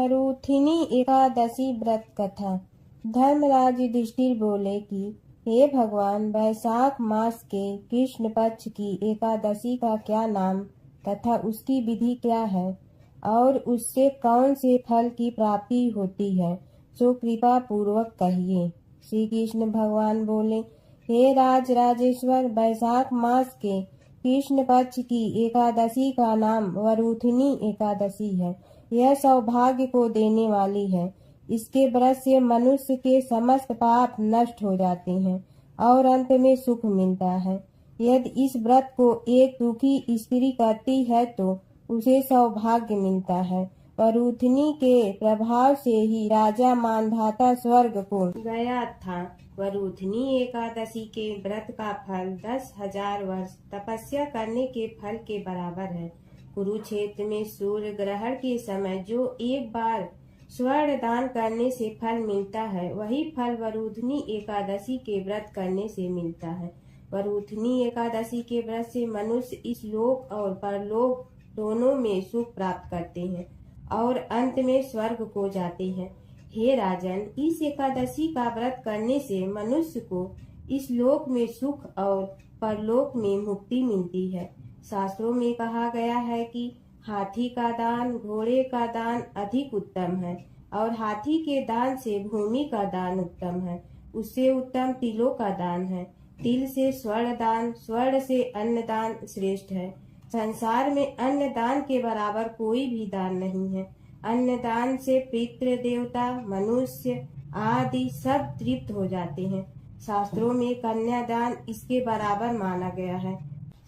वरूथिनी एकादशी व्रत कथा। धर्मराज युधिष्ठिर बोले कि हे भगवान, वैशाख मास के कृष्ण पक्ष की एकादशी का क्या नाम तथा उसकी विधि क्या है और उससे कौन से फल की प्राप्ति होती है, सो कृपा पूर्वक कहिए। श्री कृष्ण भगवान बोले, हे राजेश्वर, वैशाख मास के कृष्ण पक्ष की एकादशी का नाम वरूथिनी एकादशी है। यह सौभाग्य को देने वाली है। इसके व्रत से मनुष्य के समस्त पाप नष्ट हो जाते हैं और अंत में सुख मिलता है। यदि इस व्रत को एक दुखी स्त्री करती है तो उसे सौभाग्य मिलता है। वरूथिनी के प्रभाव से ही राजा मानधाता स्वर्ग को गया था। वरूथिनी एकादशी के व्रत का फल 10,000 वर्ष तपस्या करने के फल के बराबर है। कुरुक्षेत्र में सूर्य ग्रहण के समय जो एक बार स्वर्ण दान करने से फल मिलता है, वही फल वरूथिनी एकादशी के व्रत करने से मिलता है। वरूथिनी एकादशी के व्रत से मनुष्य इस लोक और परलोक दोनों में सुख प्राप्त करते हैं और अंत में स्वर्ग को जाते हैं। हे राजन, इस एकादशी का व्रत करने से मनुष्य को इस लोक में सुख और परलोक में मुक्ति मिलती है। शास्त्रों में कहा गया है कि हाथी का दान घोड़े का दान अधिक उत्तम है और हाथी के दान से भूमि का दान उत्तम है। उससे उत्तम तिलों का दान है। तिल से स्वर्ण दान, स्वर्ण से अन्न दान श्रेष्ठ है। संसार में अन्न दान के बराबर कोई भी दान नहीं है। अन्न दान से पितृ देवता मनुष्य आदि सब तृप्त हो जाते हैं। शास्त्रों में कन्यादान इसके बराबर माना गया है।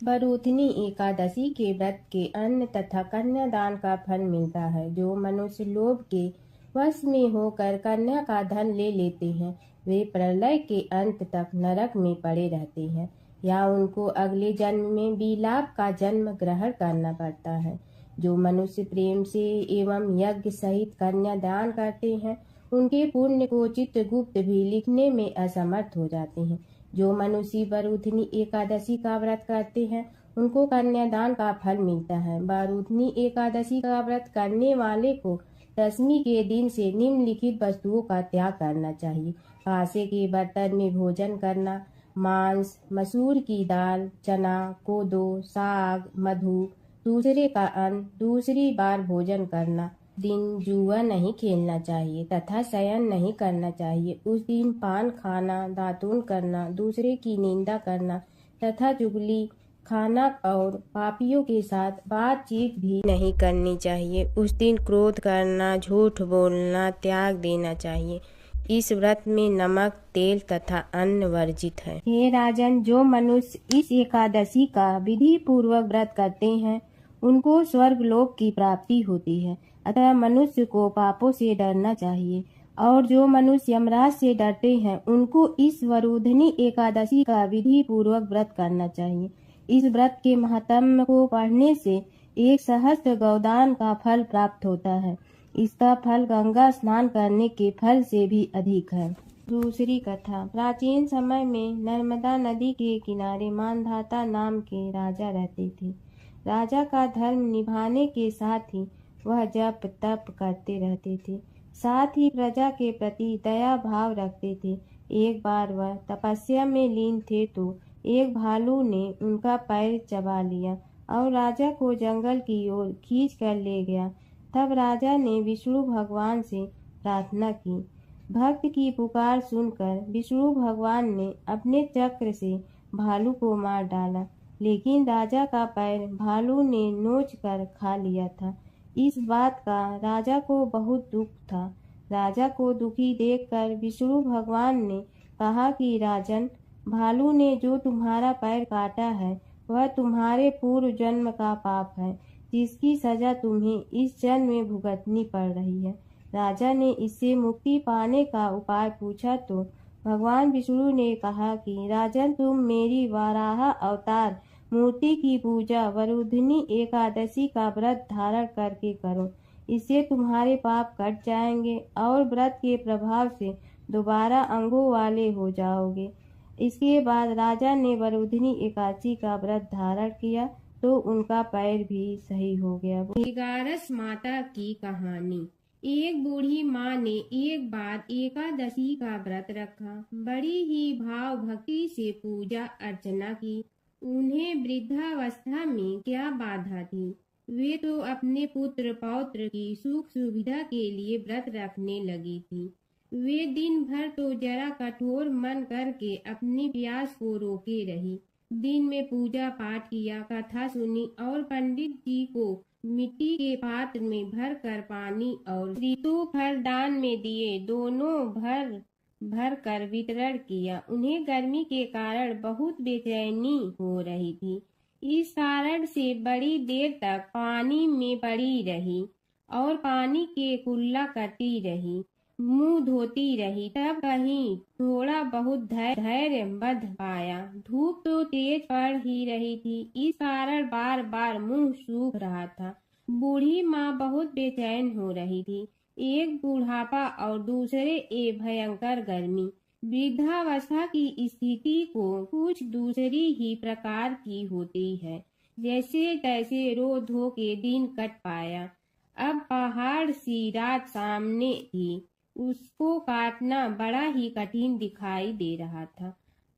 वरूथिनी एकादशी के व्रत के अन्न तथा कन्यादान का फल मिलता है। जो मनुष्य लोभ के वश में होकर कन्या का धन ले लेते हैं, वे प्रलय के अंत तक नरक में पड़े रहते हैं या उनको अगले जन्म में विलाप का जन्म ग्रहण करना पड़ता है। जो मनुष्य प्रेम से एवं यज्ञ सहित कन्यादान करते हैं, उनके पुण्य को चित्रगुप्त भी लिखने में असमर्थ हो जाते हैं। जो मनुष्य वरूथिनी एकादशी का व्रत करते हैं, उनको कन्यादान का फल मिलता है। वरूथिनी एकादशी का व्रत करने वाले को दशमी के दिन से निम्नलिखित वस्तुओं का त्याग करना चाहिए। कांसे के बर्तन में भोजन करना, मांस, मसूर की दाल, चना, कोदो, साग, मधु, दूसरे का अन्न, दूसरी बार भोजन करना। दिन जुआ नहीं खेलना चाहिए तथा शयन नहीं करना चाहिए। उस दिन पान खाना, दातून करना, दूसरे की निंदा करना तथा चुगली खाना और पापियों के साथ बातचीत भी नहीं करनी चाहिए। उस दिन क्रोध करना, झूठ बोलना त्याग देना चाहिए। इस व्रत में नमक, तेल तथा अन्न वर्जित है। हे राजन, जो मनुष्य इस एकादशी का विधि पूर्वक व्रत करते हैं, उनको स्वर्ग लोक की प्राप्ति होती है। अतः मनुष्य को पापों से डरना चाहिए और जो मनुष्य यमराज से डरते हैं, उनको इस वरूथिनी एकादशी का विधि पूर्वक व्रत करना चाहिए। इस व्रत के महात्म्य को पढ़ने से 1 सहस्त्र गौदान का फल प्राप्त होता है। इसका फल गंगा स्नान करने के फल से भी अधिक है। दूसरी कथा। प्राचीन समय में नर्मदा नदी के किनारे मानधाता नाम के राजा रहते थे। राजा का धर्म निभाने के साथ ही वह जप तप करते रहते थे, साथ ही प्रजा के प्रति दया भाव रखते थे। एक बार वह तपस्या में लीन थे तो एक भालू ने उनका पैर चबा लिया और राजा को जंगल की ओर खींच कर ले गया। तब राजा ने विष्णु भगवान से प्रार्थना की। भक्त की पुकार सुनकर विष्णु भगवान ने अपने चक्र से भालू को मार डाला, लेकिन राजा का पैर भालू ने नोच कर खा लिया था। इस बात का राजा को बहुत दुख था। राजा को दुखी देखकर विष्णु भगवान ने कहा कि राजन, भालू ने जो तुम्हारा पैर काटा है, वह तुम्हारे पूर्व जन्म का पाप है, जिसकी सजा तुम्हें इस जन्म में भुगतनी पड़ रही है। राजा ने इससे मुक्ति पाने का उपाय पूछा तो भगवान विष्णु ने कहा कि राजन, तुम मेरी वाराह अवतार मूर्ति की पूजा वरूधिनी एकादशी का व्रत धारण करके करो। इससे तुम्हारे पाप कट जाएंगे और व्रत के प्रभाव से दोबारा अंगों वाले हो जाओगे। इसके बाद राजा ने वरूधिनी एकादशी का व्रत धारण किया तो उनका पैर भी सही हो गया। 11 माता की कहानी। एक बूढ़ी माँ ने एक बार एकादशी का व्रत रखा। बड़ी ही भाव भक्ति से पूजा अर्चना की। उन्हें वृद्धावस्था में क्या बाधा थी। वे तो अपने पुत्र पौत्र की सुख सुविधा के लिए व्रत रखने लगी थी। वे दिन भर तो जरा कठोर मन करके अपनी प्यास को रोके रही। दिन में पूजा पाठ किया, कथा सुनी और पंडित जी को मिट्टी के पात्र में भर कर पानी और ऋतु फल दान में दिए, दोनों भर भर कर वितरण किया। उन्हें गर्मी के कारण बहुत बेचैनी हो रही थी। इस कारण से बड़ी देर तक पानी में पड़ी रही और पानी के कुल्ला करती रही, मुंह धोती रही। तब कहीं थोड़ा बहुत धैर्य बंध पाया। धूप तो तेज पड़ ही रही थी, इस कारण बार बार मुंह सूख रहा था। बूढ़ी माँ बहुत बेचैन हो रही थी। एक बुढ़ापा और दूसरे एक भयंकर गर्मी। वृद्धावस्था की स्थिति को कुछ दूसरी ही प्रकार की होती है। जैसे तैसे रो धो के दिन कट पाया। अब पहाड़ सी रात सामने थी, उसको काटना बड़ा ही कठिन दिखाई दे रहा था।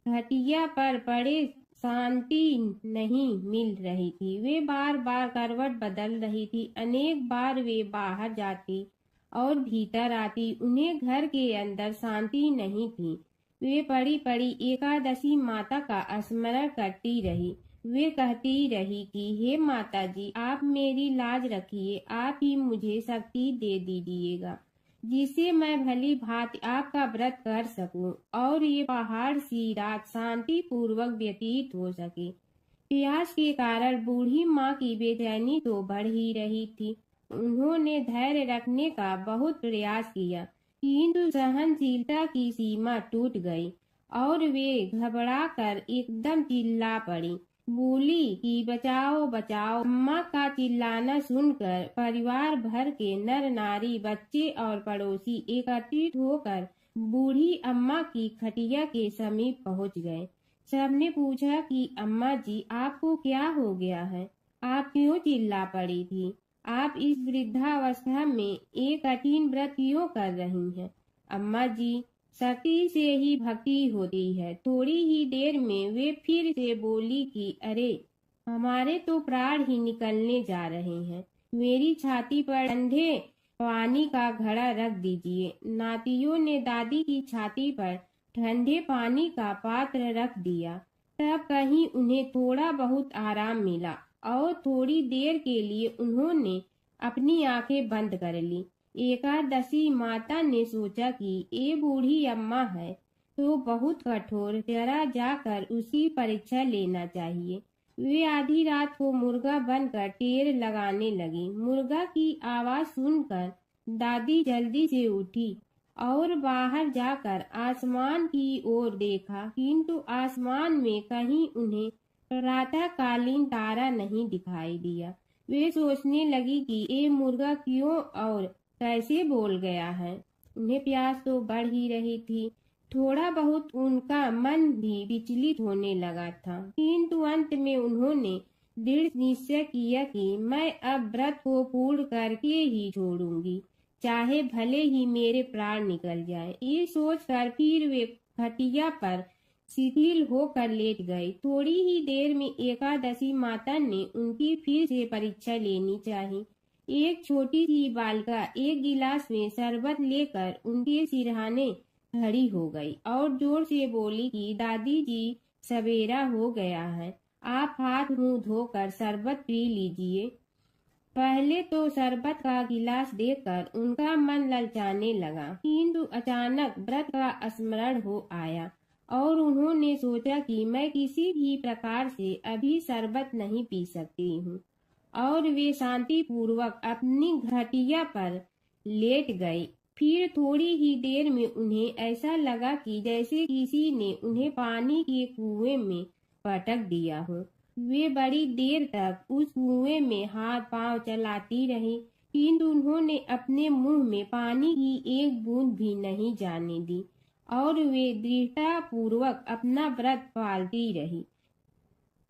खटिया पर पड़े शांति नहीं मिल रही थी। वे बार बार करवट बदल रही थी। अनेक बार वे बाहर जाती और भीतर आती, उन्हें घर के अंदर शांति नहीं थी। वे पड़ी पड़ी एकादशी माता का स्मरण करती रही। वे कहती रही कि हे माता जी, आप मेरी लाज रखिए, आप ही मुझे शक्ति दे दीजिएगा जिससे मैं भली भांति आपका व्रत कर सकूं और ये पहाड़ सी रात शांति पूर्वक व्यतीत हो सके। प्यास के कारण बूढ़ी माँ की बेचैनी तो बढ़ ही रही थी। उन्होंने धैर्य रखने का बहुत प्रयास किया, किंतु सहनशीलता की सीमा टूट गई और वे घबराकर एकदम चिल्ला पड़ी। बोली कि बचाओ बचाओ। अम्मा का चिल्लाना सुनकर परिवार भर के नर नारी, बच्चे और पड़ोसी एकत्रित होकर बूढ़ी अम्मा की खटिया के समीप पहुंच गए। सबने पूछा कि अम्मा जी, आपको क्या हो गया है? आप क्यों चिल्ला पड़ी थी? आप इस वृद्धावस्था में एक कठिन व्रत क्यों कर रही हैं? अम्मा जी, शक्ति से ही भक्ति होती है। थोड़ी ही देर में वे फिर से बोली कि अरे, हमारे तो प्राण ही निकलने जा रहे हैं। मेरी छाती पर ठंडे पानी का घड़ा रख दीजिए। नातियों ने दादी की छाती पर ठंडे पानी का पात्र रख दिया। तब कहीं उन्हें थोड़ा बहुत आराम मिला और थोड़ी देर के लिए उन्होंने अपनी आंखें बंद कर ली। एकादशी माता ने सोचा कि ये बूढ़ी अम्मा है तो बहुत कठोर, जरा जाकर उसकी परीक्षा लेना चाहिए। वे आधी रात को मुर्गा बनकर टेर लगाने लगी। मुर्गा की आवाज सुनकर दादी जल्दी से उठी और बाहर जाकर आसमान की ओर देखा, किंतु आसमान में कहीं उन्हें प्रातःकालीन तारा नहीं दिखाई दिया। वे सोचने लगी कि ये मुर्गा क्यों और कैसे बोल गया है। उन्हें प्यास तो बढ़ ही रही थी। थोड़ा बहुत उनका मन भी विचलित होने लगा था, किंतु अंत में उन्होंने दृढ़ निश्चय किया कि मैं अब व्रत को पूर्ण करके ही छोड़ूंगी, चाहे भले ही मेरे प्राण निकल जाए। ये सोचकर फिर वे खटिया पर शिथिल होकर लेट गए। थोड़ी ही देर में एकादशी माता ने उनकी फिर से परीक्षा लेनी चाहिए। एक छोटी सी बालिका एक गिलास में शरबत लेकर उनके सिरहाने खड़ी हो गई और जोर से बोली कि दादी जी, सवेरा हो गया है, आप हाथ मुंह धोकर शरबत पी लीजिए। पहले तो शरबत का गिलास देखकर उनका मन ललचाने लगा, किंतु अचानक व्रत का स्मरण हो आया और उन्होंने सोचा कि मैं किसी भी प्रकार से अभी शरबत नहीं पी सकती हूँ और वे शांति पूर्वक अपनी घटिया पर लेट गई। फिर थोड़ी ही देर में उन्हें ऐसा लगा कि जैसे किसी ने उन्हें पानी के कुएं में पटक दिया हो। वे बड़ी देर तक उस कुएं में हाथ पांव चलाती रही, किंतु उन्होंने अपने मुंह में पानी की एक बूंद भी नहीं जाने दी और वे दृढ़ता पूर्वक अपना व्रत पालती रही।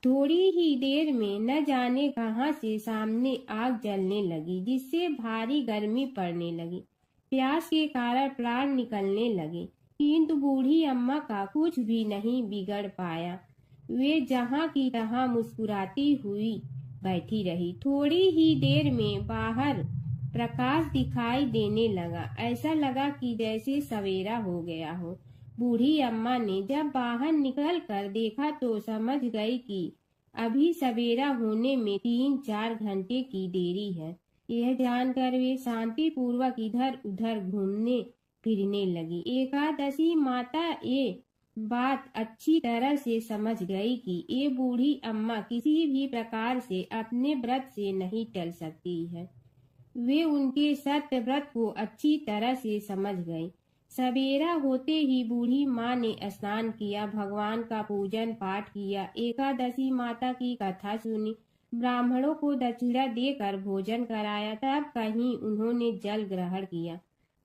थोड़ी ही देर में न जाने कहां से सामने आग जलने लगी, जिससे भारी गर्मी पड़ने लगी। प्यास के कारण प्राण निकलने लगे, किंतु बूढ़ी अम्मा का कुछ भी नहीं बिगड़ पाया। वे जहां की तहां मुस्कुराती हुई बैठी रही। थोड़ी ही देर में बाहर प्रकाश दिखाई देने लगा। ऐसा लगा कि जैसे सवेरा हो गया हो। बूढ़ी अम्मा ने जब बाहर निकल कर देखा तो समझ गई कि अभी सवेरा होने में 3-4 घंटे की देरी है। यह जानकर वे शांति पूर्वक इधर उधर घूमने फिरने लगी। एकादशी माता ये बात अच्छी तरह से समझ गई कि ये बूढ़ी अम्मा किसी भी प्रकार से अपने व्रत से नहीं टल सकती है। वे उनके सत्य व्रत को अच्छी तरह से समझ गई। सवेरा होते ही बूढ़ी माँ ने स्नान किया, भगवान का पूजन पाठ किया, एकादशी माता की कथा सुनी, ब्राह्मणों को दक्षिणा देकर भोजन कराया। तब कहीं उन्होंने जल ग्रहण किया।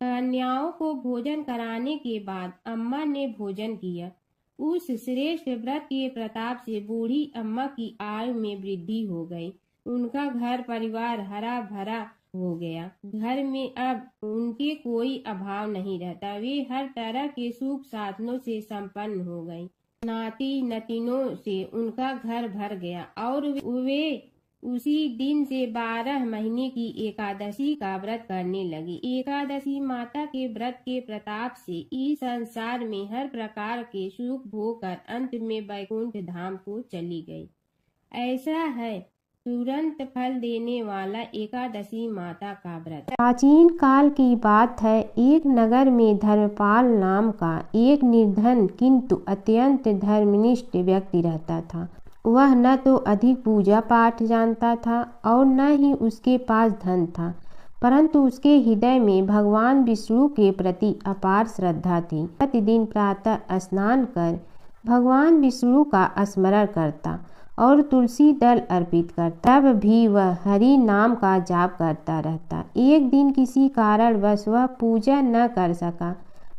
कन्याओं को भोजन कराने के बाद अम्मा ने भोजन किया। उस श्रेष्ठ व्रत के प्रताप से बूढ़ी अम्मा की आयु में वृद्धि हो गई। उनका घर परिवार हरा भरा हो गया। घर में अब उनके कोई अभाव नहीं रहता। वे हर तरह के सुख साधनों से संपन्न हो गई। नाती नतीनों से उनका घर भर गया और वे उसी दिन से 12 महीने की एकादशी का व्रत करने लगी। एकादशी माता के व्रत के प्रताप से इस संसार में हर प्रकार के सुख भोगकर अंत में वैकुंठ धाम को चली गई। ऐसा है तुरंत फल देने वाला एकादशी माता का व्रत। प्राचीन काल की बात है। एक नगर में धर्मपाल नाम का एक निर्धन किंतु अत्यंत धर्मनिष्ठ व्यक्ति रहता था। वह न तो अधिक पूजा पाठ जानता था और न ही उसके पास धन था, परंतु उसके हृदय में भगवान विष्णु के प्रति अपार श्रद्धा थी। प्रतिदिन प्रातः स्नान कर भगवान विष्णु का स्मरण करता और तुलसी दल अर्पित करता। तब भी वह हरि नाम का जाप करता रहता। एक दिन किसी कारणवश वह पूजा न कर सका।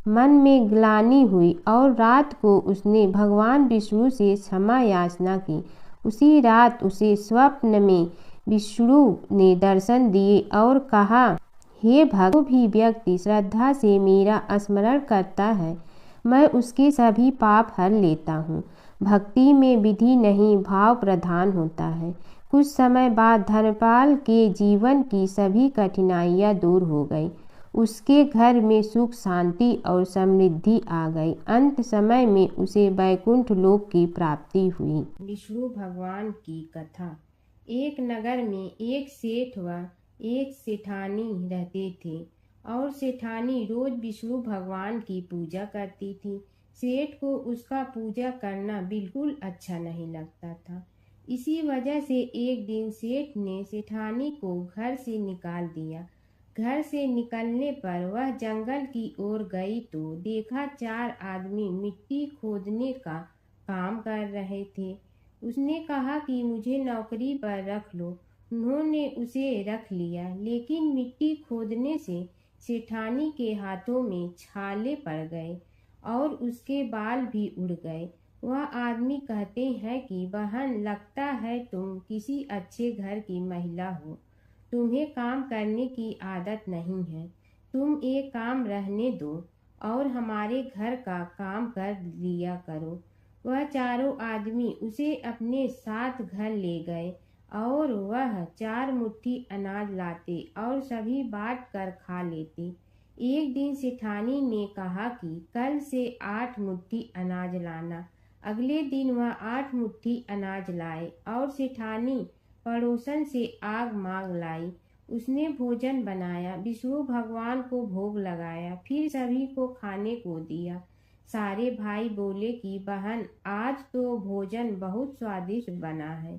मन में ग्लानि हुई और रात को उसने भगवान विष्णु से क्षमा याचना की। उसी रात उसे स्वप्न में विष्णु ने दर्शन दिए और कहा, हे भक्त, जो भी व्यक्ति श्रद्धा से मेरा स्मरण करता है, मैं उसके सभी पाप हर लेता हूँ। भक्ति में विधि नहीं, भाव प्रधान होता है। कुछ समय बाद धर्मपाल के जीवन की सभी कठिनाइयाँ दूर हो गई। उसके घर में सुख शांति और समृद्धि आ गई। अंत समय में उसे वैकुंठ लोक की प्राप्ति हुई। विष्णु भगवान की कथा। एक नगर में एक सेठ व एक सेठानी रहते थे और सेठानी रोज विष्णु भगवान की पूजा करती थी। सेठ को उसका पूजा करना बिल्कुल अच्छा नहीं लगता था। इसी वजह से एक दिन सेठ ने सेठानी को घर से निकाल दिया। घर से निकलने पर वह जंगल की ओर गई तो देखा 4 आदमी मिट्टी खोदने का काम कर रहे थे। उसने कहा कि मुझे नौकरी पर रख लो। उन्होंने उसे रख लिया, लेकिन मिट्टी खोदने से सेठानी के हाथों में छाले पड़ गए और उसके बाल भी उड़ गए। वह आदमी कहते हैं कि बहन, लगता है तुम किसी अच्छे घर की महिला हो। तुम्हें काम करने की आदत नहीं है। तुम एक काम रहने दो और हमारे घर का काम कर लिया करो। वह चारों आदमी उसे अपने साथ घर ले गए और वह 4 मुट्ठी अनाज लाते और सभी बांट कर खा लेते। एक दिन सेठानी ने कहा कि कल से 8 मुट्ठी अनाज लाना। अगले दिन वह 8 मुट्ठी अनाज लाए और सेठानी पड़ोसन से आग मांग लाई। उसने भोजन बनाया, विष्णु भगवान को भोग लगाया, फिर सभी को खाने को दिया। सारे भाई बोले कि बहन, आज तो भोजन बहुत स्वादिष्ट बना है।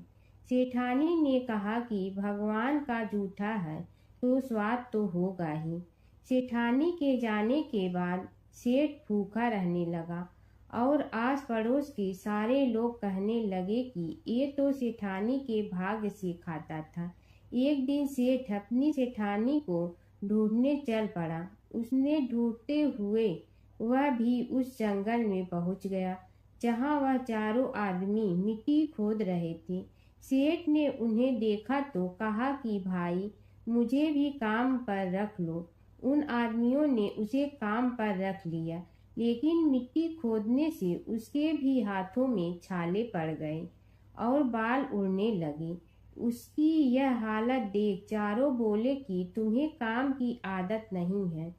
सेठानी ने कहा कि भगवान का जूठा है तो स्वाद तो होगा ही। सेठानी के जाने के बाद सेठ भूखा रहने लगा और आस पड़ोस के सारे लोग कहने लगे कि ये तो सेठानी के भाग्य से खाता था। एक दिन सेठ अपनी सेठानी को ढूंढने चल पड़ा। उसने ढूंढते हुए वह भी उस जंगल में पहुंच गया। जहाँ वह चारों आदमी मिट्टी खोद रहे थे। सेठ ने उन्हें देखा तो कहा कि भाई, मुझे भी काम पर रख लो। उन आदमियों ने उसे काम पर रख लिया, लेकिन मिट्टी खोदने से उसके भी हाथों में छाले पड़ गए और बाल उड़ने लगे। उसकी यह हालत देख चारों बोले कि तुम्हें काम की आदत नहीं है,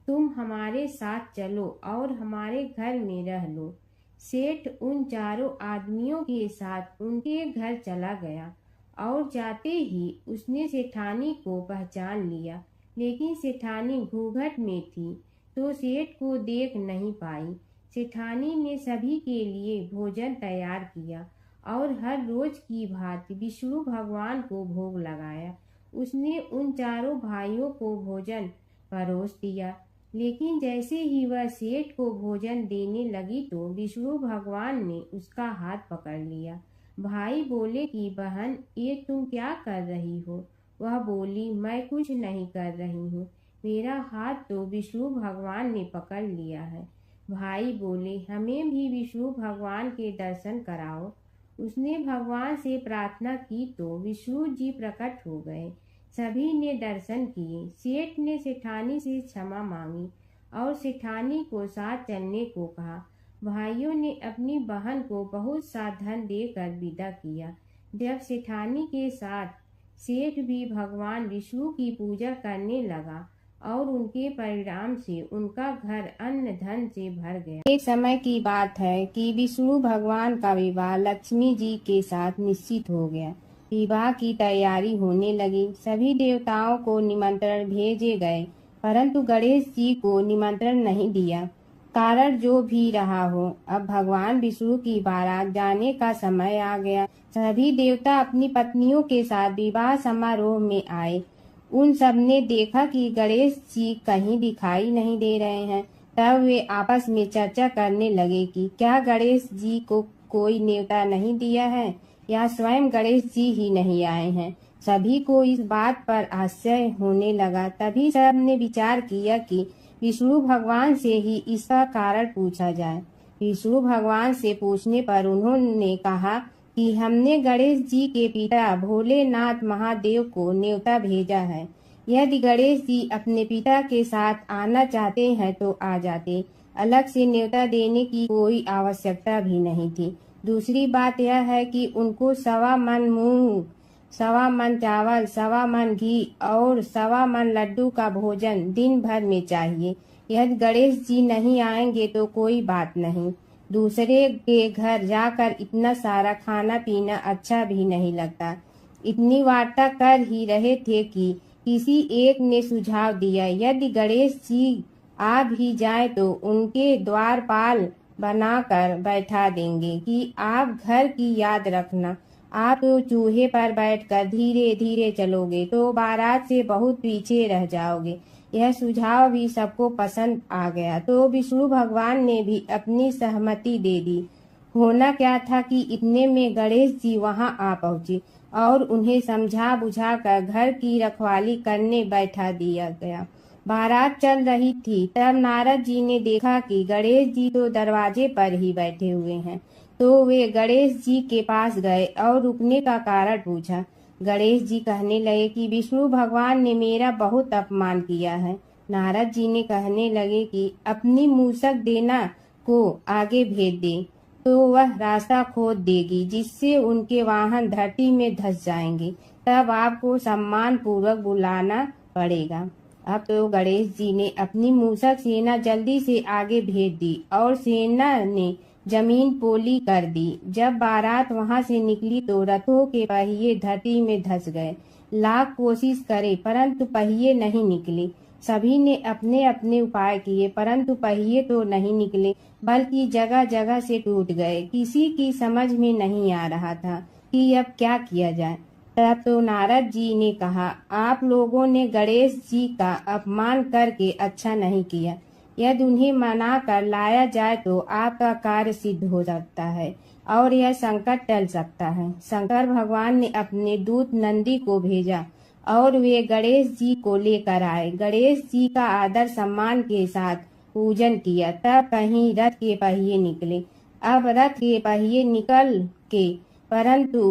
तुम हमारे साथ चलो और हमारे घर में रह लो। सेठ उन चारों आदमियों के साथ उनके घर चला गया और जाते ही उसने सेठानी को पहचान लिया, लेकिन सेठानी घूंघट में थी तो सेठ को देख नहीं पाई। सेठानी ने सभी के लिए भोजन तैयार किया और हर रोज की भांति विष्णु भगवान को भोग लगाया। उसने उन चारों भाइयों को भोजन परोस दिया, लेकिन जैसे ही वह सेठ को भोजन देने लगी तो विष्णु भगवान ने उसका हाथ पकड़ लिया। भाई बोले कि बहन, ये तुम क्या कर रही हो? वह बोली, मैं कुछ नहीं कर रही हूँ, मेरा हाथ तो विष्णु भगवान ने पकड़ लिया है। भाई बोले, हमें भी विष्णु भगवान के दर्शन कराओ। उसने भगवान से प्रार्थना की तो विष्णु जी प्रकट हो गए। सभी ने दर्शन किए। सेठ ने सेठानी से क्षमा मांगी और सेठानी को साथ चलने को कहा। भाइयों ने अपनी बहन को बहुत सा धन देकर विदा किया। जब सेठानी के साथ सेठ भी भगवान विष्णु की पूजा करने लगा और उनके परिणाम से उनका घर अन्न धन से भर गया। एक समय की बात है कि विष्णु भगवान का विवाह लक्ष्मी जी के साथ निश्चित हो गया। विवाह की तैयारी होने लगी। सभी देवताओं को निमंत्रण भेजे गए, परंतु गणेश जी को निमंत्रण नहीं दिया। कारण जो भी रहा हो, अब भगवान विष्णु की बारात जाने का समय आ गया। सभी देवता अपनी पत्नियों के साथ विवाह समारोह में आए। उन सब ने देखा कि गणेश जी कहीं दिखाई नहीं दे रहे हैं। तब वे आपस में चर्चा करने लगे कि क्या गणेश जी को कोई न्योता नहीं दिया है या स्वयं गणेश जी ही नहीं आए हैं। सभी को इस बात पर आश्चर्य होने लगा। तभी सब ने विचार किया कि विष्णु भगवान से ही इसका कारण पूछा जाए। विष्णु भगवान से पूछने पर उन्होंने कहा कि हमने गणेश जी के पिता भोलेनाथ महादेव को न्योता भेजा है। यदि गणेश जी अपने पिता के साथ आना चाहते हैं तो आ जाते, अलग से न्योता देने की कोई आवश्यकता भी नहीं थी। दूसरी बात यह है कि उनको 1.25 मन मूंग, 1.25 मन चावल, 1.25 मन घी और 1.25 मन लड्डू का भोजन दिन भर में चाहिए। यदि गणेश जी नहीं आएंगे तो कोई बात नहीं, दूसरे के घर जाकर इतना सारा खाना पीना अच्छा भी नहीं लगता। इतनी वार्ता कर ही रहे थे कि किसी एक ने सुझाव दिया, यदि गणेश जी आ भी जाए तो उनके द्वारपाल बनाकर बैठा देंगे कि आप घर की याद रखना। आप तो चूहे पर बैठकर धीरे धीरे चलोगे तो बारात से बहुत पीछे रह जाओगे। यह सुझाव भी सबको पसंद आ गया तो विष्णु भगवान ने भी अपनी सहमति दे दी। होना क्या था कि इतने में गणेश जी वहां आ पहुंचे और उन्हें समझा बुझाकर घर की रखवाली करने बैठा दिया गया। बारात चल रही थी, तब नारद जी ने देखा कि गणेश जी तो दरवाजे पर ही बैठे हुए हैं, तो वे गणेश जी के पास गए और रुकने का कारण पूछा। गणेश जी कहने लगे कि विष्णु भगवान ने मेरा बहुत अपमान किया है। नारद जी ने कहने लगे कि अपनी मूसक देना को आगे भेज दे तो वह रास्ता खोद देगी, जिससे उनके वाहन धरती में धंस जाएंगे। तब आपको सम्मान पूर्वक बुलाना पड़ेगा। अब तो गणेश जी ने अपनी मूसक सेना जल्दी से आगे भेज दी और सेना ने जमीन पोली कर दी। जब बारात वहां से निकली तो रथों के पहिए धरती में धंस गए। लाख कोशिश करे परंतु पहिए नहीं निकले। सभी ने अपने अपने उपाय किए परंतु पहिए तो नहीं निकले, बल्कि जगह जगह से टूट गए। किसी की समझ में नहीं आ रहा था कि अब क्या किया जाए। तब तो नारद जी ने कहा, आप लोगों ने गणेश जी का अपमान करके अच्छा नहीं किया। यदि उन्हें मना कर लाया जाए तो आपका कार्य सिद्ध हो सकता है और यह संकट टल सकता है। शंकर भगवान ने अपने दूत नंदी को भेजा और वे गणेश जी को लेकर आए। गणेश जी का आदर सम्मान के साथ पूजन किया। तब कहीं रथ के पहिए निकले। अब रथ के पहिए निकल के परंतु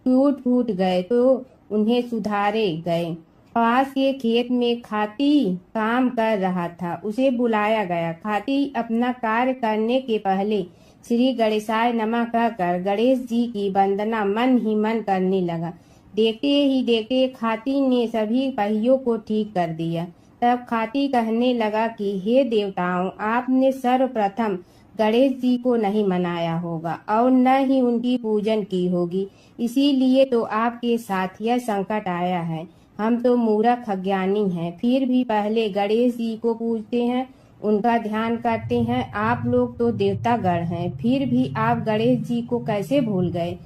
टूट फूट गए तो उन्हें सुधारे गए। पास के खेत में खाती काम कर रहा था, उसे बुलाया गया। खाती अपना कार्य करने के पहले श्री गणेशाय नमः कहकर गणेश जी की वंदना मन ही मन करने लगा। देखते ही देखते खाती ने सभी पहियों को ठीक कर दिया। तब खाती कहने लगा कि हे देवताओं, आपने सर्वप्रथम गणेश जी को नहीं मनाया होगा और न ही उनकी पूजन की होगी, इसीलिए तो आपके साथ यह संकट आया है। हम तो मूर्ख अज्ञानी हैं, फिर भी पहले गणेश जी को पूजते हैं, उनका ध्यान करते हैं। आप लोग तो देवतागण हैं, फिर भी आप गणेश जी को कैसे भूल गए?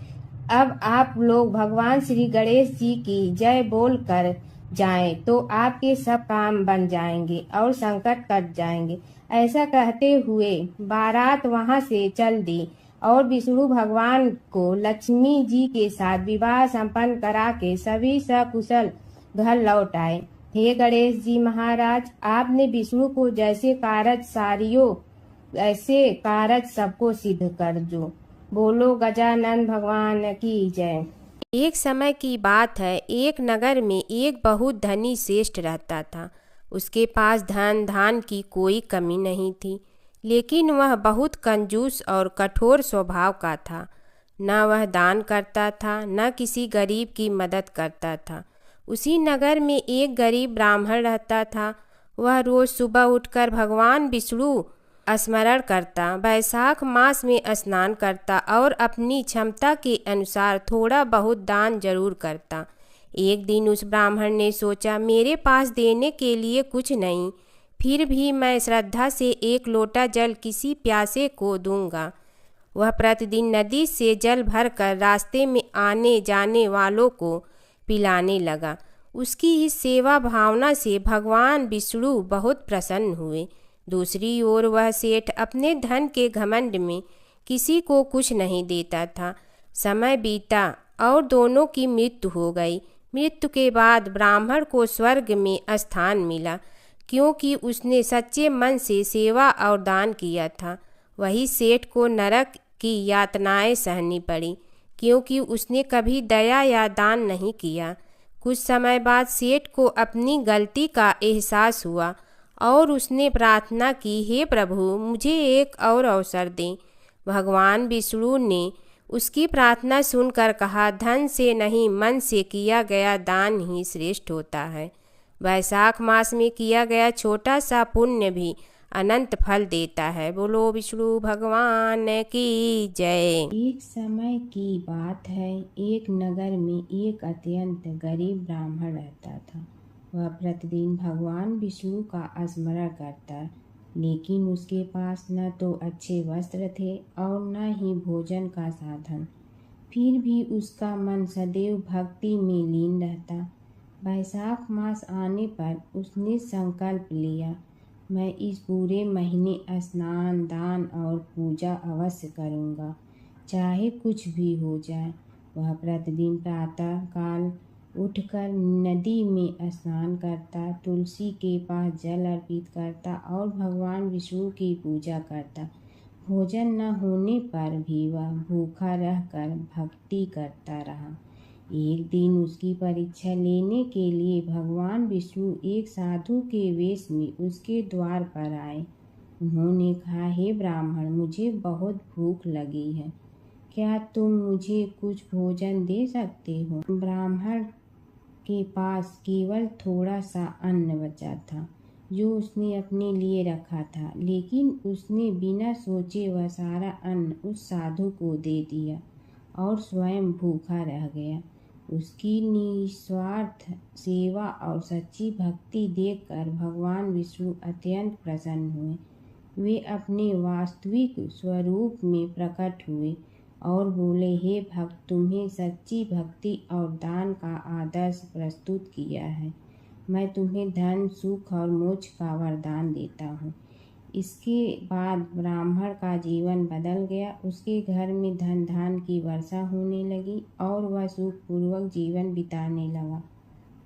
अब आप लोग भगवान श्री गणेश जी की जय बोल कर जाएं तो आपके सब काम बन जाएंगे और संकट कट जाएंगे। ऐसा कहते हुए बारात वहां से चल दी और विष्णु भगवान को लक्ष्मी जी के साथ विवाह संपन्न करा के सभी सकुशल घर लौट आए। हे गणेश जी महाराज, आपने विष्णु को जैसे कारज सारियो ऐसे कारज सबको सिद्ध कर जो। बोलो गजानन भगवान की जय। एक समय की बात है, एक नगर में एक बहुत धनी श्रेष्ठ रहता था। उसके पास धन धान की कोई कमी नहीं थी, लेकिन वह बहुत कंजूस और कठोर स्वभाव का था। न वह दान करता था, न किसी गरीब की मदद करता था। उसी नगर में एक गरीब ब्राह्मण रहता था। वह रोज सुबह उठकर भगवान विष्णु स्मरण करता, वैशाख मास में स्नान करता और अपनी क्षमता के अनुसार थोड़ा बहुत दान जरूर करता। एक दिन उस ब्राह्मण ने सोचा, मेरे पास देने के लिए कुछ नहीं, फिर भी मैं श्रद्धा से एक लोटा जल किसी प्यासे को दूंगा। वह प्रतिदिन नदी से जल भरकर रास्ते में आने जाने वालों को पिलाने लगा। उसकी इस सेवा भावना से भगवान विष्णु बहुत प्रसन्न हुए। दूसरी ओर वह सेठ अपने धन के घमंड में किसी को कुछ नहीं देता था। समय बीता और दोनों की मृत्यु हो गई। मृत्यु के बाद ब्राह्मण को स्वर्ग में स्थान मिला, क्योंकि उसने सच्चे मन से सेवा और दान किया था। वही सेठ को नरक की यातनाएं सहनी पड़ी, क्योंकि उसने कभी दया या दान नहीं किया। कुछ समय बाद सेठ को अपनी गलती का एहसास हुआ और उसने प्रार्थना की, हे प्रभु, मुझे एक और अवसर दें। भगवान विष्णु ने उसकी प्रार्थना सुनकर कहा, धन से नहीं मन से किया गया दान ही श्रेष्ठ होता है। वैशाख मास में किया गया छोटा सा पुण्य भी अनंत फल देता है। बोलो विष्णु भगवान की जय। एक समय की बात है, एक नगर में एक अत्यंत गरीब ब्राह्मण रहता था। वह प्रतिदिन भगवान विष्णु का स्मरण करता, लेकिन उसके पास न तो अच्छे वस्त्र थे और न ही भोजन का साधन। फिर भी उसका मन सदैव भक्ति में लीन रहता। वैशाख मास आने पर उसने संकल्प लिया, मैं इस पूरे महीने स्नान दान और पूजा अवश्य करूँगा, चाहे कुछ भी हो जाए। वह प्रतिदिन प्रातः काल उठकर नदी में स्नान करता, तुलसी के पास जल अर्पित करता और भगवान विष्णु की पूजा करता। भोजन न होने पर भी वह भूखा रहकर भक्ति करता रहा। एक दिन उसकी परीक्षा लेने के लिए भगवान विष्णु एक साधु के वेश में उसके द्वार पर आए। उन्होंने कहा, हे ब्राह्मण, मुझे बहुत भूख लगी है, क्या तुम मुझे कुछ भोजन दे सकते हो? ब्राह्मण के पास केवल थोड़ा सा अन्न बचा था, जो उसने अपने लिए रखा था, लेकिन उसने बिना सोचे वह सारा अन्न उस साधु को दे दिया और स्वयं भूखा रह गया। उसकी निस्वार्थ सेवा और सच्ची भक्ति देखकर भगवान विष्णु अत्यंत प्रसन्न हुए। वे अपने वास्तविक स्वरूप में प्रकट हुए और बोले, हे भक्त, तुम्हें सच्ची भक्ति और दान का आदर्श प्रस्तुत किया है। मैं तुम्हें धन सुख और मोक्ष का वरदान देता हूँ। इसके बाद ब्राह्मण का जीवन बदल गया। उसके घर में धन धान की वर्षा होने लगी और वह सुखपूर्वक जीवन बिताने लगा।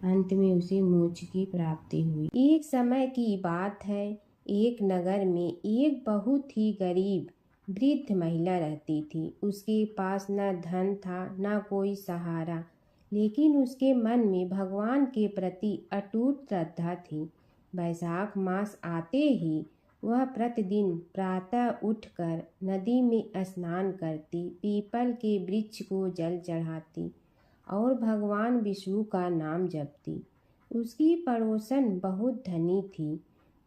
अंत में उसे मोक्ष की प्राप्ति हुई। एक समय की बात है, एक नगर में एक बहुत ही गरीब वृद्ध महिला रहती थी। उसके पास न धन था न कोई सहारा, लेकिन उसके मन में भगवान के प्रति अटूट श्रद्धा थी। वैशाख मास आते ही वह प्रतिदिन प्रातः उठकर नदी में स्नान करती, पीपल के वृक्ष को जल चढ़ाती और भगवान विष्णु का नाम जपती। उसकी पड़ोसन बहुत धनी थी,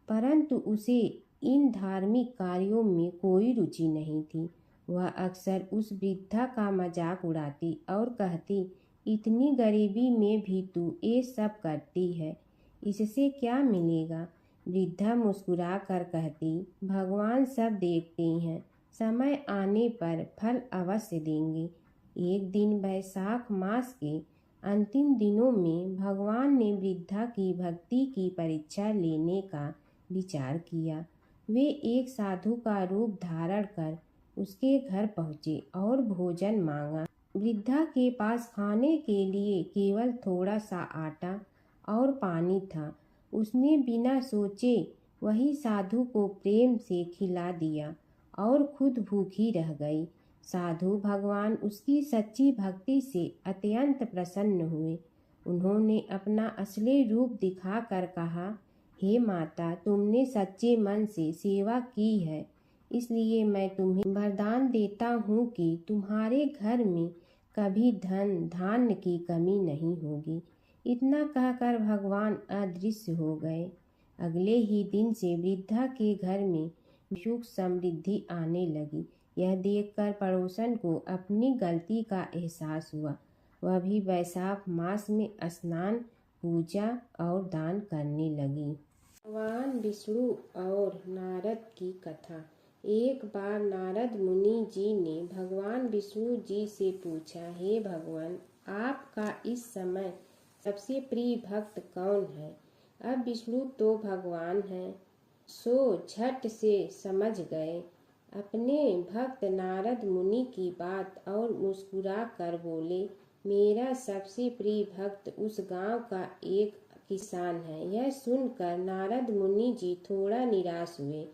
परंतु उसे इन धार्मिक कार्यों में कोई रुचि नहीं थी। वह अक्सर उस वृद्धा का मजाक उड़ाती और कहती, इतनी गरीबी में भी तू ये सब करती है, इससे क्या मिलेगा? वृद्धा मुस्कुरा कर कहती, भगवान सब देखते हैं, समय आने पर फल अवश्य देंगे। एक दिन वैशाख मास के अंतिम दिनों में भगवान ने वृद्धा की भक्ति की परीक्षा लेने का विचार किया। वे एक साधु का रूप धारण कर उसके घर पहुँचे और भोजन मांगा। वृद्धा के पास खाने के लिए केवल थोड़ा सा आटा और पानी था। उसने बिना सोचे वही साधु को प्रेम से खिला दिया और खुद भूखी रह गई। साधु भगवान उसकी सच्ची भक्ति से अत्यंत प्रसन्न हुए। उन्होंने अपना असली रूप दिखाकर कहा, हे माता, तुमने सच्चे मन से सेवा की है, इसलिए मैं तुम्हें वरदान देता हूँ कि तुम्हारे घर में कभी धन धान्य की कमी नहीं होगी। इतना कहकर भगवान अदृश्य हो गए। अगले ही दिन से वृद्धा के घर में सुख समृद्धि आने लगी। यह देखकर पड़ोसन को अपनी गलती का एहसास हुआ। वह भी वैशाख मास में स्नान, पूजा और दान करने लगी। भगवान विष्णु और नारद की कथा। एक बार नारद मुनि जी ने भगवान विष्णु जी से पूछा, हे भगवान, आपका इस समय सबसे प्रिय भक्त कौन है? अब विष्णु तो भगवान हैं, सो झट से समझ गए अपने भक्त नारद मुनि की बात और मुस्कुरा कर बोले, मेरा सबसे प्रिय भक्त उस गांव का एक किसान है। यह सुनकर नारद मुनि जी थोड़ा निराश हुए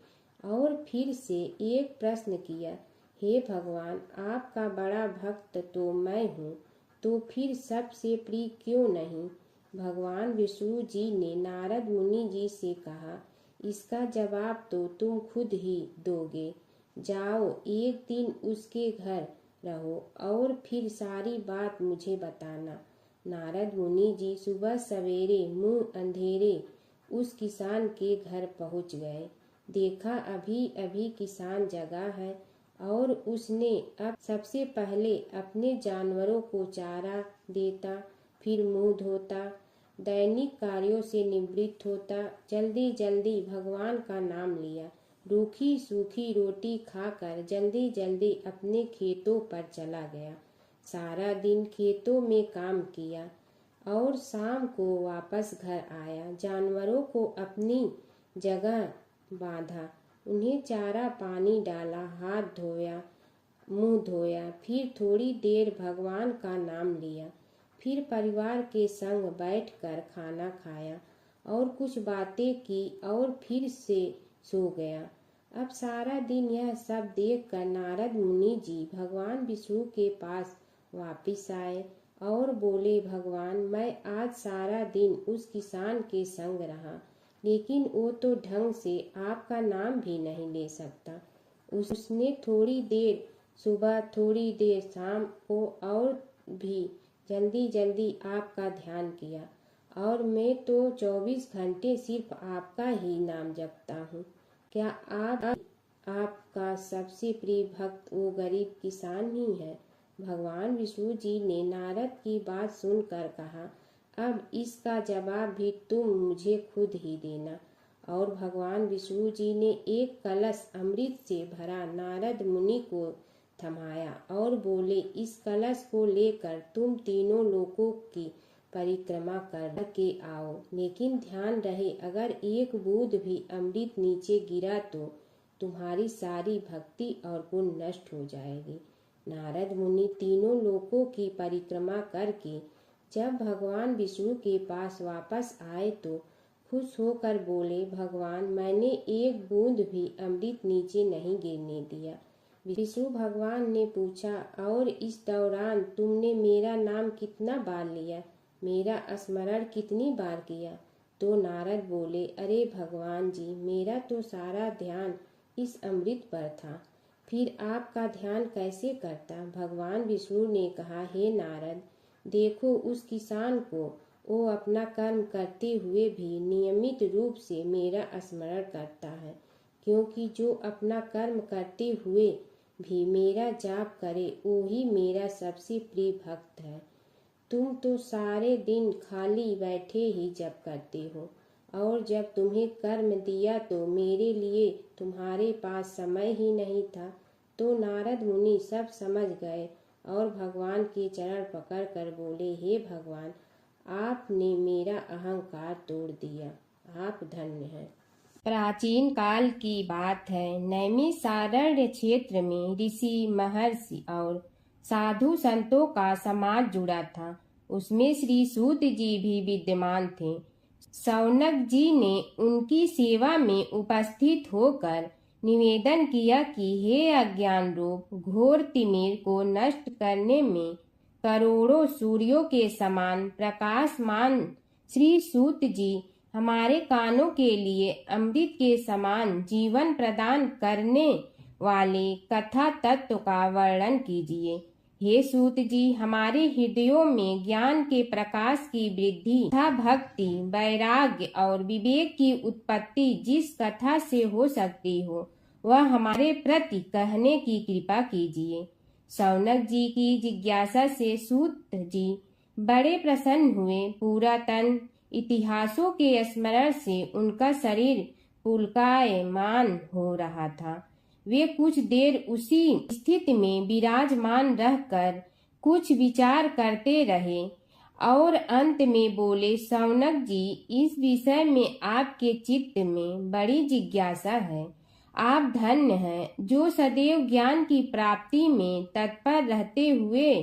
और फिर से एक प्रश्न किया, हे भगवान, आपका बड़ा भक्त तो मैं हूँ, तो फिर सबसे प्रिय क्यों नहीं? भगवान विष्णु जी ने नारद मुनि जी से कहा, इसका जवाब तो तुम खुद ही दोगे। जाओ, एक दिन उसके घर रहो और फिर सारी बात मुझे बताना। नारद मुनि जी सुबह सवेरे मुंह अंधेरे उस किसान के घर पहुंच गए। देखा अभी अभी किसान जगा है और उसने अब सबसे पहले अपने जानवरों को चारा देता, फिर मुंह धोता, दैनिक कार्यों से निवृत्त होता, जल्दी जल्दी भगवान का नाम लिया, रूखी सूखी रोटी खाकर जल्दी जल्दी अपने खेतों पर चला गया। सारा दिन खेतों में काम किया और शाम को वापस घर आया। जानवरों को अपनी जगह बांधा, उन्हें चारा पानी डाला, हाथ धोया, मुंह धोया, फिर थोड़ी देर भगवान का नाम लिया, फिर परिवार के संग बैठकर खाना खाया और कुछ बातें की और फिर से सो गया। अब सारा दिन यह सब देखकर नारद मुनि जी भगवान विष्णु के पास वापिस आए और बोले, भगवान, मैं आज सारा दिन उस किसान के संग रहा, लेकिन वो तो ढंग से आपका नाम भी नहीं ले सकता। उसने थोड़ी देर सुबह, थोड़ी देर शाम को और भी जल्दी जल्दी आपका ध्यान किया, और मैं तो 24 घंटे सिर्फ आपका ही नाम जपता हूँ। क्या आपका सबसे प्रिय भक्त वो गरीब किसान ही है? भगवान विष्णु जी ने नारद की बात सुनकर कहा, अब इसका जवाब भी तुम मुझे खुद ही देना। और भगवान विष्णु जी ने एक कलश अमृत से भरा नारद मुनि को थमाया और बोले, इस कलश को लेकर तुम तीनों लोकों की परिक्रमा करके आओ, लेकिन ध्यान रहे अगर एक बूंद भी अमृत नीचे गिरा तो तुम्हारी सारी भक्ति और पुण्य नष्ट हो जाएगी। नारद मुनि तीनों लोकों की परिक्रमा करके जब भगवान विष्णु के पास वापस आए तो खुश होकर बोले, भगवान, मैंने एक बूंद भी अमृत नीचे नहीं गिरने दिया, विष्णु भगवान ने पूछा, और इस दौरान तुमने मेरा नाम कितना बार लिया, मेरा स्मरण कितनी बार किया? तो नारद बोले, अरे भगवान जी, मेरा तो सारा ध्यान इस अमृत पर था, फिर आपका ध्यान कैसे करता? भगवान विष्णु ने कहा, हे नारद, देखो उस किसान को, वो अपना कर्म करते हुए भी नियमित रूप से मेरा स्मरण करता है, क्योंकि जो अपना कर्म करते हुए भी मेरा जाप करे वो ही मेरा सबसे प्रिय भक्त है। तुम तो सारे दिन खाली बैठे ही जप करते हो, और जब तुम्हें कर्म दिया तो मेरे लिए तुम्हारे पास समय ही नहीं था। तो नारद मुनि सब समझ गए और भगवान के चरण पकड़ कर बोले, हे भगवान, आपने मेरा अहंकार तोड़ दिया, आप धन्य हैं। प्राचीन काल की बात है। नैमिषारण्य क्षेत्र में ऋषि, महर्षि और साधु संतों का समाज जुड़ा था। उसमें श्री सूत जी भी विद्यमान थे। शौनक जी ने उनकी सेवा में उपस्थित होकर निवेदन किया कि हे अज्ञान रूप घोर तिमिर को नष्ट करने में करोड़ों सूर्यों के समान प्रकाशमान श्री सूत जी, हमारे कानों के लिए अमृत के समान जीवन प्रदान करने वाले कथा तत्व का वर्णन कीजिए। हे सूत जी, हमारे हृदयों में ज्ञान के प्रकाश की वृद्धि तथा भक्ति, वैराग्य और विवेक की उत्पत्ति जिस कथा से हो सकती हो, वह हमारे प्रति कहने की कृपा कीजिए। शौनक जी की जिज्ञासा से सूत जी बड़े प्रसन्न हुए। पुरातन इतिहासों के स्मरण से उनका शरीर पुलकायमान हो रहा था। वे कुछ देर उसी स्थिति में विराजमान रहकर कुछ विचार करते रहे और अंत में बोले, शौनक जी, इस विषय में आपके चित्त में बड़ी जिज्ञासा है। आप धन्य हैं जो सदैव ज्ञान की प्राप्ति में तत्पर रहते हुए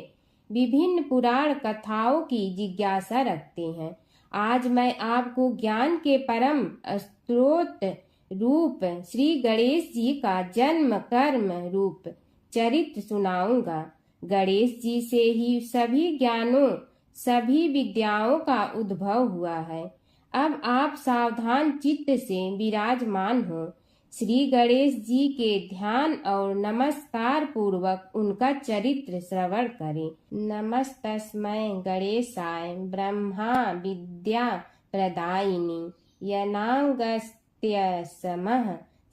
विभिन्न पुराण कथाओं की जिज्ञासा रखते हैं। आज मैं आपको ज्ञान के परम स्रोत रूप श्री गणेश जी का जन्म कर्म रूप चरित्र सुनाऊंगा। गणेश जी से ही सभी ज्ञानों, सभी विद्याओं का उद्भव हुआ है। अब आप सावधान चित्त से विराजमान हो। श्री गणेश जी के ध्यान और नमस्कार पूर्वक उनका चरित्र श्रवण करें। नमस्तस्मै गणेशाय ब्रह्मा विद्या प्रदायिनी यनागस्त्यसमः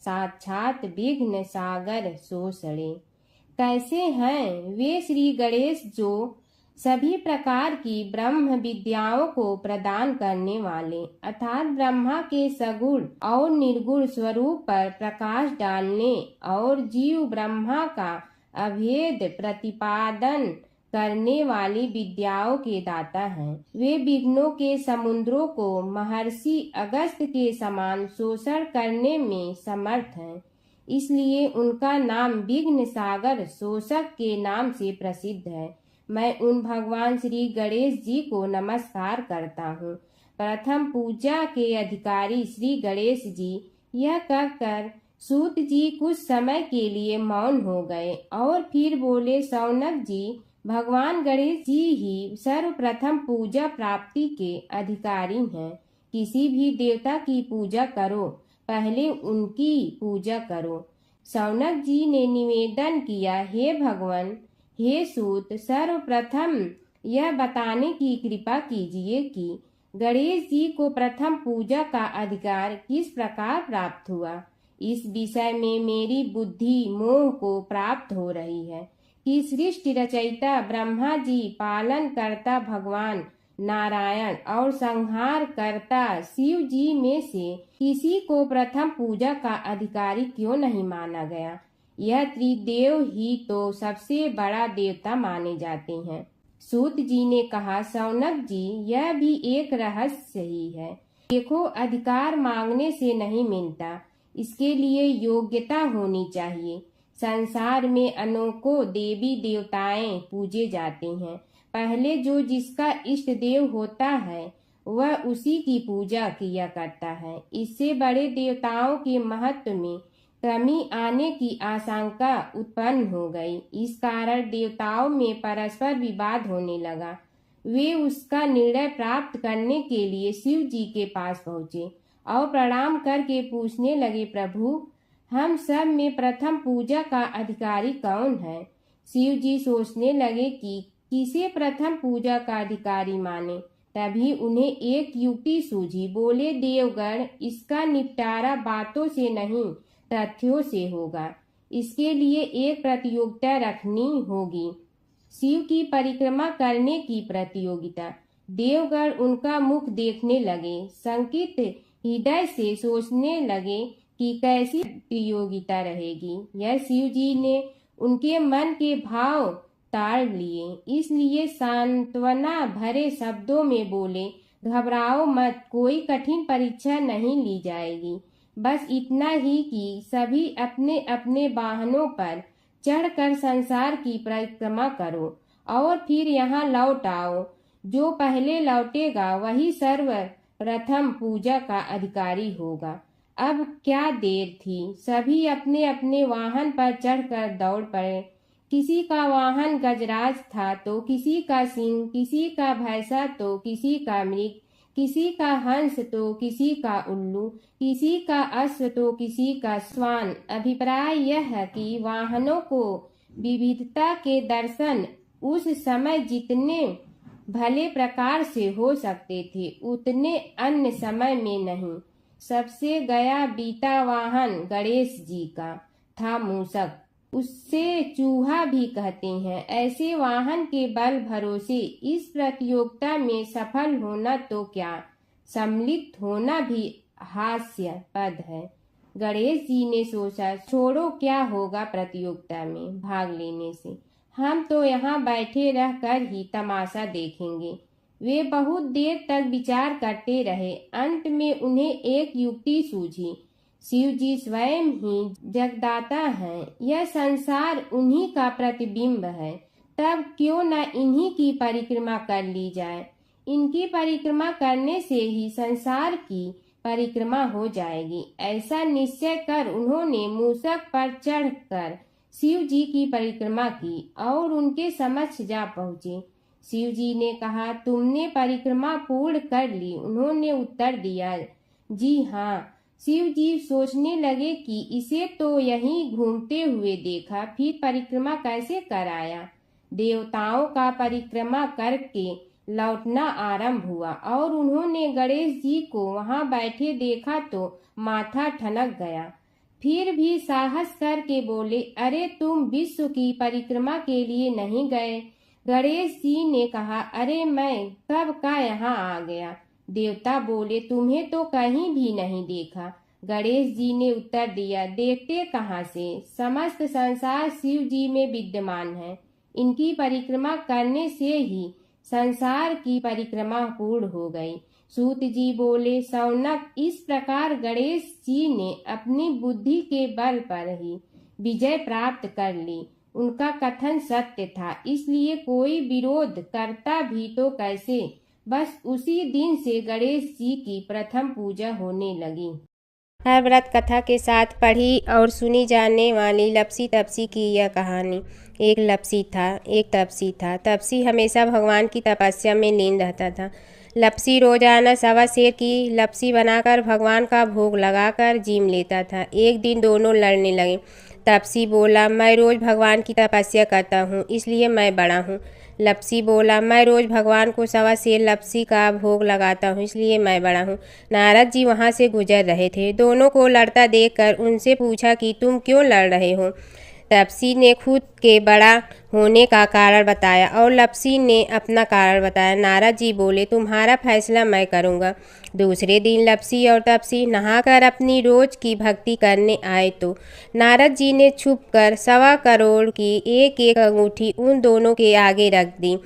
साक्षात विघ्न सागर सोषणे। कैसे हैं वे श्री गणेश जो सभी प्रकार की ब्रह्म विद्याओं को प्रदान करने वाले, अर्थात ब्रह्मा के सगुण और निर्गुण स्वरूप पर प्रकाश डालने और जीव ब्रह्मा का अभेद प्रतिपादन करने वाली विद्याओं के दाता हैं। वे विघ्नों के समुद्रों को महर्षि अगस्त्य के समान शोषण करने में समर्थ हैं, इसलिए उनका नाम विघ्न सागर शोषक के नाम से प्रसिद्ध है। मैं उन भगवान श्री गणेश जी को नमस्कार करता हूँ। प्रथम पूजा के अधिकारी श्री गणेश जी, यह कहकर सूत जी कुछ समय के लिए मौन हो गए और फिर बोले, शौनक जी, भगवान गणेश जी ही सर्वप्रथम पूजा प्राप्ति के अधिकारी हैं। किसी भी देवता की पूजा करो, पहले उनकी पूजा करो। शौनक जी ने निवेदन किया, हे भगवान, हे सूत, सर्वप्रथम यह बताने की कृपा कीजिए कि गणेश जी को प्रथम पूजा का अधिकार किस प्रकार प्राप्त हुआ। इस विषय में मेरी बुद्धि मोह को प्राप्त हो रही है कि सृष्टि रचयिता ब्रह्मा जी, पालन करता भगवान नारायण और संहार करता शिव जी में से किसी को प्रथम पूजा का अधिकारी क्यों नहीं माना गया। यह त्रिदेव ही तो सबसे बड़ा देवता माने जाते हैं। सूत जी ने कहा, शौनक जी, यह भी एक रहस्य ही है। देखो, अधिकार मांगने से नहीं मिलता, इसके लिए योग्यता होनी चाहिए। संसार में अनेकों देवी देवताएं पूजे जाते हैं। पहले जो जिसका इष्ट देव होता है वह उसी की पूजा किया करता है। इससे बड़े देवताओं के महत्व में कमी आने की आशंका उत्पन्न हो गई। इस कारण देवताओं में परस्पर विवाद होने लगा। वे उसका निर्णय प्राप्त करने के लिए शिव जी के पास पहुँचे और प्रणाम करके पूछने लगे, प्रभु, हम सब में प्रथम पूजा का अधिकारी कौन है? शिव जी सोचने लगे कि किसे प्रथम पूजा का अधिकारी माने। तभी उन्हें एक युक्ति सूझी। बोले, देवगण, इसका निपटारा बातों से नहीं तथ्यों से होगा। इसके लिए एक प्रतियोगिता रखनी होगी, शिव की परिक्रमा करने की प्रतियोगिता। देवगण उनका मुख देखने लगे, शंकित हृदय से सोचने लगे कि कैसी प्रतियोगिता रहेगी। यह शिव जी ने उनके मन के भाव ताड़ लिए, इसलिए सांत्वना भरे शब्दों में बोले, घबराओ मत, कोई कठिन परीक्षा नहीं ली जाएगी। बस इतना ही कि सभी अपने अपने वाहनों पर चढ़कर संसार की परिक्रमा करो और फिर यहाँ लौट आओ। जो पहले लौटेगा वही सर्वप्रथम पूजा का अधिकारी होगा। अब क्या देर थी, सभी अपने अपने वाहन पर चढ़कर दौड़ पड़े। किसी का वाहन गजराज था तो किसी का सिंह, किसी का भैंसा तो किसी का मृग, किसी का हंस तो किसी का उल्लू, किसी का अश्व तो किसी का श्वान। अभिप्राय यह है कि वाहनों को विविधता के दर्शन उस समय जितने भले प्रकार से हो सकते थे उतने अन्य समय में नहीं। सबसे गया बीता वाहन गणेश जी का था मूषक, उससे चूहा भी कहते हैं। ऐसे वाहन के बल भरोसे इस प्रतियोगिता में सफल होना तो क्या, सम्मिलित होना भी हास्यास्पद है। गणेश जी ने सोचा, छोड़ो, क्या होगा प्रतियोगिता में भाग लेने से, हम तो यहाँ बैठे रहकर ही तमाशा देखेंगे। वे बहुत देर तक विचार करते रहे। अंत में उन्हें एक युक्ति सूझी। शिव जी स्वयं ही जगदाता हैं, यह संसार उन्हीं का प्रतिबिंब है, तब क्यों न इन्हीं की परिक्रमा कर ली जाए। इनकी परिक्रमा करने से ही संसार की परिक्रमा हो जाएगी। ऐसा निश्चय कर उन्होंने मूषक पर चढ़कर शिव जी की परिक्रमा की और उनके समक्ष जा पहुँचे। शिव जी ने कहा, तुमने परिक्रमा पूर्ण कर ली? उन्होंने उत्तर दिया, जी हाँ। शिव जी सोचने लगे कि इसे तो यहीं घूमते हुए देखा, फिर परिक्रमा कैसे कराया। देवताओं का परिक्रमा करके लौटना आरंभ हुआ और उन्होंने गणेश जी को वहां बैठे देखा तो माथा ठनक गया। फिर भी साहस करके बोले, अरे तुम विश्व की परिक्रमा के लिए नहीं गए? गणेश जी ने कहा, अरे मैं कब का यहाँ आ गया। देवता बोले, तुम्हें तो कहीं भी नहीं देखा। गणेश जी ने उत्तर दिया, देखते कहाँ से, समस्त संसार शिव जी में विद्यमान है। इनकी परिक्रमा करने से ही संसार की परिक्रमा पूर्ण हो गई। सूत जी बोले, शौनक, इस प्रकार गणेश जी ने अपनी बुद्धि के बल पर ही विजय प्राप्त कर ली। उनका कथन सत्य था, इसलिए कोई विरोध करता भी तो कैसे। बस उसी दिन से गणेश जी की प्रथम पूजा होने लगी। हर व्रत कथा के साथ पढ़ी और सुनी जाने वाली लपसी तपसी की यह कहानी। एक लपसी था, एक तपसी था। तपसी हमेशा भगवान की तपस्या में लीन रहता था। लपसी रोजाना सवा सेर की लपसी बनाकर भगवान का भोग लगाकर जीम लेता था। एक दिन दोनों लड़ने लगे। तपसी बोला, मैं रोज भगवान की तपस्या करता हूँ, इसलिए मैं बड़ा हूँ। लपसी बोला, मैं रोज भगवान को सवा सेर लपसी का भोग लगाता हूँ, इसलिए मैं बड़ा हूँ। नारद जी वहाँ से गुजर रहे थे। दोनों को लड़ता देखकर उनसे पूछा कि तुम क्यों लड़ रहे हो। तपसी ने खुद के बड़ा होने का कारण बताया और लपसी ने अपना कारण बताया। नारद जी बोले, तुम्हारा फैसला मैं करूँगा। दूसरे दिन लपसी और तपसी नहाकर अपनी रोज की भक्ति करने आए तो नारद जी ने छुपकर 1.25 करोड़ की एक एक अंगूठी उन दोनों के आगे रख दी।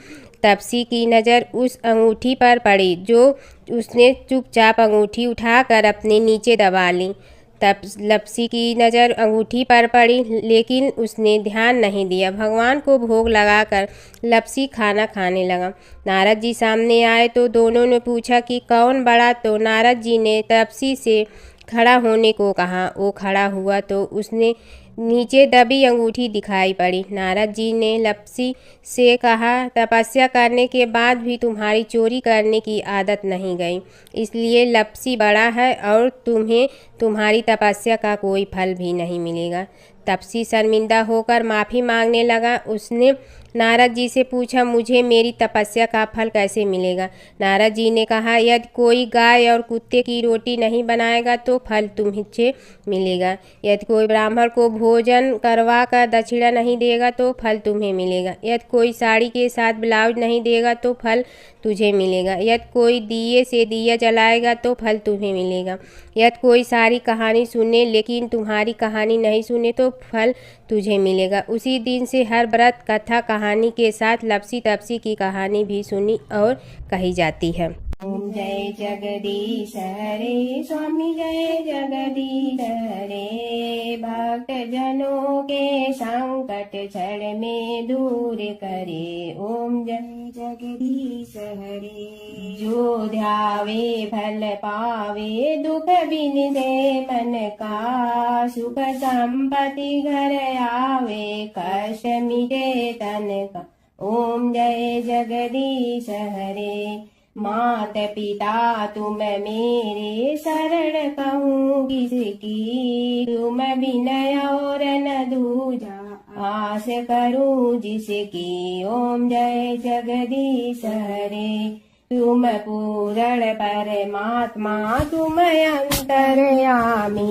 तपसी की नज़र उस अंगूठी पर पड़ी जो उसने चुपचाप अंगूठी उठाकर अपने नीचे दबा ली। तब लपसी की नज़र अंगूठी पर पड़ी, लेकिन उसने ध्यान नहीं दिया। भगवान को भोग लगाकर लपसी खाना खाने लगा। नारद जी सामने आए तो दोनों ने पूछा कि कौन बड़ा, तो नारद जी ने तपसी से खड़ा होने को कहा। वो खड़ा हुआ तो उसने नीचे दबी अंगूठी दिखाई पड़ी। नारद जी ने लपसी से कहा, तपस्या करने के बाद भी तुम्हारी चोरी करने की आदत नहीं गई, इसलिए लपसी बड़ा है और तुम्हें तुम्हारी तपस्या का कोई फल भी नहीं मिलेगा। तपसी शर्मिंदा होकर माफ़ी मांगने लगा। उसने नारद जी से पूछा, मुझे मेरी तपस्या का फल कैसे मिलेगा? नारद जी ने कहा, यदि कोई गाय और कुत्ते की रोटी नहीं बनाएगा तो फल तुम्हें मिलेगा। यदि कोई ब्राह्मण को भोजन करवा कर दक्षिणा नहीं देगा तो फल तुम्हें मिलेगा। यदि कोई साड़ी के साथ ब्लाउज नहीं देगा तो फल तुझे मिलेगा। यदि कोई दिए से दिया जलाएगा तो फल तुम्हें मिलेगा। यदि कोई सारी कहानी सुने लेकिन तुम्हारी कहानी नहीं सुने तो फल तुझे मिलेगा। उसी दिन से हर व्रत कथा कहानी के साथ लपसी तपसी की कहानी भी सुनी और कही जाती है। ओम जय जगदीश हरे स्वामी जय जगदीश हरे, भक्त जनों के संकट क्षण में दूर करे। ओम जय जगदीश हरे, जो ध्यावे फल पावे, दुख बिन दे मन का, सुख संपत्ति घर आवे, कष्ट मिटे तन का। ओम जय जगदीश हरे, मात पिता तुम मेरे, शरण कहूँ किसकी, तुम विनय और न दूजा, आस करूँ जिसकी। ओम जय जगदीश हरे, तुम पूर्ण परमात्मा, तुम अंतर्यामी,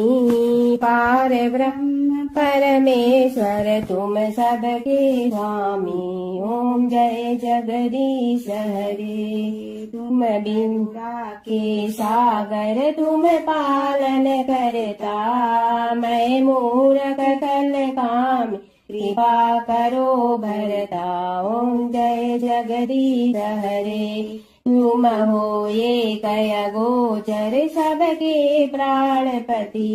पार ब्रह्म परमेश्वर, तुम सबके स्वामी। ओम जय जगदीश हरे, तुम बिंदा के सागर, तुम पालन करता, मैं मूर्ख कल काम, कृपा करो भरता। ओम जय जगदीश हरे, तुम हो ये कय गोचर, सबके प्राणपति,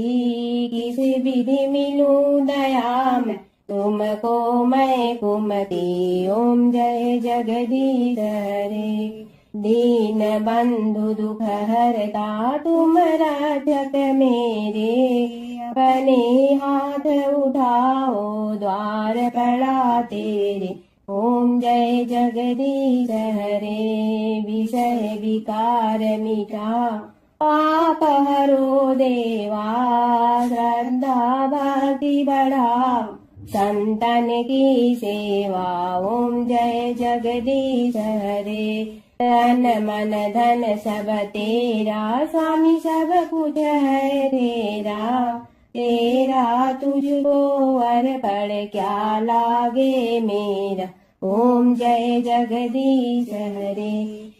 किस विधि मिलूं दया में, तुमको मैं कुमति। ओम जय जगदीश हरे, दीन बंधु दुख हरता, तुम रक्षक मेरे, अपने हाथ उठाओ, द्वार पड़ा तेरे। ओम जय जगदीश हरे, विषय विकार मिटा, पाप हरो देवा, श्रद्धा भक्ति बढ़ाओ, संतन की सेवा। ओम जय जगदीश हरे, तन मन धन सब तेरा, स्वामी सब कुछ है तेरा, तेरा तुझको अर्पण क्या लागे मेरा। ओम जय जगदीश हरे,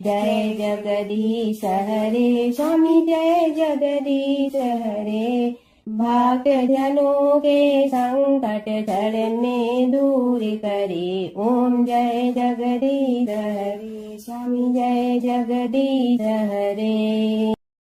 जय जगदीश हरे, स्वामी जय जगदीश हरे, भक्त जनों के संकट क्षण में दूर करे। ओम जय जगदीश हरे, स्वामी जय जगदीश हरे।